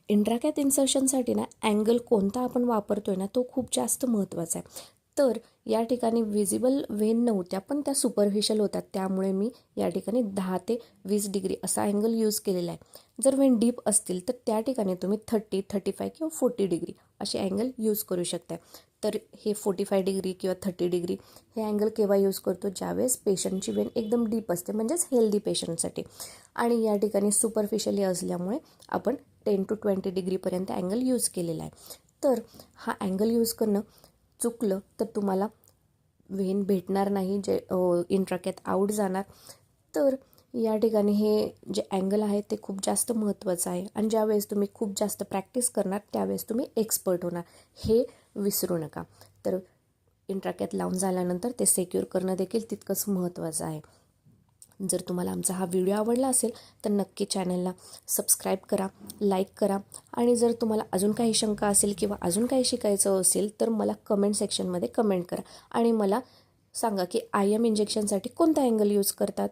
इंट्राकॅथ इन्सर्शनसाठी ना अँगल कोणता आपण वापरतोय ना तो खूप जास्त महत्त्वाचा आहे. तर या ठिकाणी विजिबल वेन नव्हत्या पण त्या सुपरफिशियल होत्या, त्यामुळे मी या ठिकाणी 10 ते 20 डिग्री असा अँगल यूज केलेला आहे. जर वेन डीप असतील तर त्या ठिकाणी तुम्ही 30, 35 किंवा 40 डिग्री असे अँगल यूज करू शकता. तर हे 45 डिग्री किंवा 30 डिग्री हे अँगल केव्हा यूज करतो, ज्यावेळेस पेशंटची वेन एकदम डीप असते, म्हणजेच हेल्दी पेशंटसाठी. आणि या ठिकाणी सुपरफिशियली असल्यामुळे आपण 10 to 20 डिग्रीपर्यंत अँगल यूज केलेला आहे. तर हा अँगल यूज करणं चुकलं तर तुम्हाला वेन भेटणार नाही, जे इंट्राकॅथ आऊट जाणार. तर या ठिकाणी हे जे अँगल आहे ते खूप जास्त महत्त्वाचं आहे. आणि ज्यावेळेस तुम्ही खूप जास्त प्रॅक्टिस करणार त्यावेळेस तुम्ही एक्सपर्ट होणार, हे विसरू नका. तर इंट्राकॅथ लावून झाल्यानंतर ते सिक्युअर करणं देखील तितकंच महत्त्वाचं आहे. जर तुम्हाला आमचा हा व्हिडिओ आवडला असेल तर नक्की चॅनलला सबस्क्राईब करा, लाईक करा. आणि जर तुम्हाला अजून काही शंका असेल किंवा अजून काही शिकायचं असेल तर मला कमेंट सेक्शनमध्ये कमेंट करा आणि मला सांगा की IM इंजेक्शनसाठी कोणता अँगल यूज करतात.